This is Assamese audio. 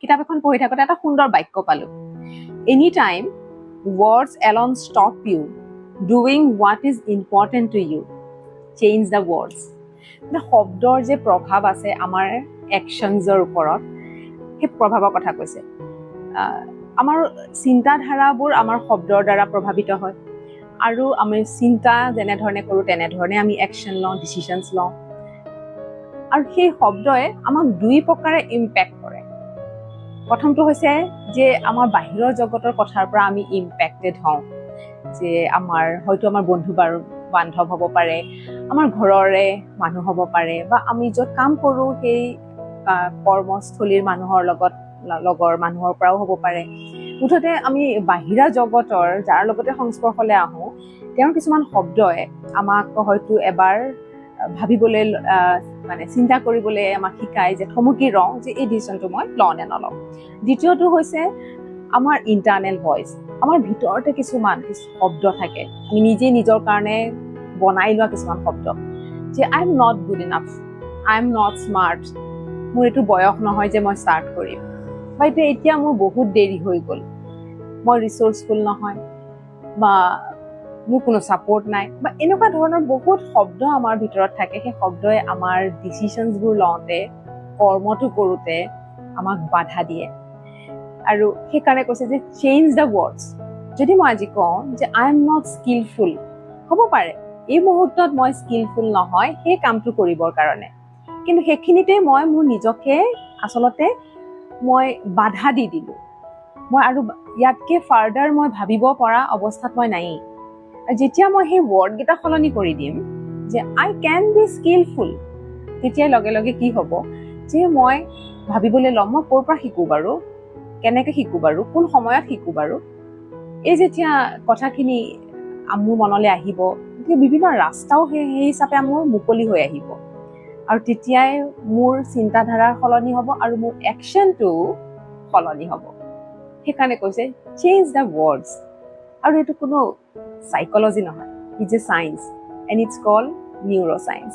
কিতাপ এখন পঢ়ি থাকোঁতে এটা সুন্দৰ বাক্য পালো, any time words alone stop you doing what is important to you, change the words. মানে শব্দৰ যে প্ৰভাৱ আছে আমাৰ একশ্যনছৰ ওপৰত, সেই প্ৰভাৱৰ কথা কৈছে। আমাৰ চিন্তাধাৰাবোৰ আমাৰ শব্দৰ দ্বাৰা প্ৰভাৱিত হয়, আৰু আমি চিন্তা যেনেধৰণে কৰোঁ তেনেধৰণে আমি একশ্যন লওঁ, ডিচিশ্যনছ লওঁ, আৰু সেই শব্দই আমাক দুই প্ৰকাৰে ইম্পেক্ট কৰে। প্ৰথমটো হৈছে যে আমাৰ বাহিৰৰ জগতৰ কথাৰ পৰা আমি ইম্পেক্টেড হওঁ, যে হয়তো আমাৰ বন্ধু বান্ধৱ হ'ব পাৰে, আমাৰ ঘৰৰে মানুহ হ'ব পাৰে, বা আমি য'ত কাম কৰোঁ সেই কৰ্মস্থলীৰ লগৰ মানুহৰ পৰাও হ'ব পাৰে। মুঠতে আমি বাহিৰা জগতৰ যাৰ লগতে সংস্পৰ্শলৈ আহোঁ, তেওঁৰ কিছুমান শব্দই আমাক হয়তো এবাৰ ভাবিবলৈ মানে চিন্তা কৰিবলৈ আমাক শিকায়, যে থমকি ৰওঁ যে এই ডিচিশ্যনটো মই লওঁ নে নলওঁ। দ্বিতীয়টো হৈছে আমাৰ ইণ্টাৰনেল ভইচ। আমাৰ ভিতৰতে কিছুমান শব্দ থাকে, আমি নিজে নিজৰ কাৰণে বনাই লোৱা কিছুমান শব্দ, যে I am not good enough, I am not smart, মোৰ এইটো বয়স নহয় যে মই ষ্টাৰ্ট কৰিম, বা এতিয়া মোৰ বহুত দেৰি হৈ গ'ল, মই ৰিচৰ্চফুল নহয়, বা মোৰ কোনো ছাপৰ্ট নাই, বা এনেকুৱা ধৰণৰ বহুত শব্দ আমাৰ ভিতৰত থাকে। সেই শব্দই আমাৰ ডিচিশ্যনছবোৰ লওঁতে, কৰ্মটো কৰোঁতে আমাক বাধা দিয়ে। আৰু সেইকাৰণে কৈছে যে চেঞ্জ দ্য ৱৰ্ডছ। যদি মই আজি কওঁ যে আই এম নট স্কিলফুল, হ'ব পাৰে এই মুহূৰ্তত মই স্কিলফুল নহয় সেই কামটো কৰিবৰ কাৰণে, কিন্তু সেইখিনিতে মই মোৰ নিজকে আচলতে মই বাধা দি দিলোঁ, মই আৰু ইয়াতকৈ ফাৰ্ডাৰ মই ভাবিব পৰা অৱস্থাত মই নাই। যেতিয়া মই সেই ৱৰ্ডকেইটা সলনি কৰি দিম যে আই কেন বি স্কিলফুল, তেতিয়া লগে লগে কি হ'ব, যে মই ভাবিবলৈ ল'ম মই ক'ৰ পৰা শিকোঁ বাৰু, কেনেকৈ শিকোঁ বাৰু, কোন সময়ত শিকোঁ বাৰু। এই যেতিয়া কথাখিনি মোৰ মনলৈ আহিব, তেতিয়া বিভিন্ন ৰাস্তাও সেই হিচাপে মোৰ মুকলি হৈ আহিব, আৰু তেতিয়াই মোৰ চিন্তাধাৰাৰ সলনি হ'ব আৰু মোৰ একশ্যনটো সলনি হ'ব। সেইকাৰণে কৈছে চেঞ্জ দ্য ৱৰ্ডছ। আৰু এইটো কোনো চাইকলজি নহয়, it's a science, and it's called neuro' science.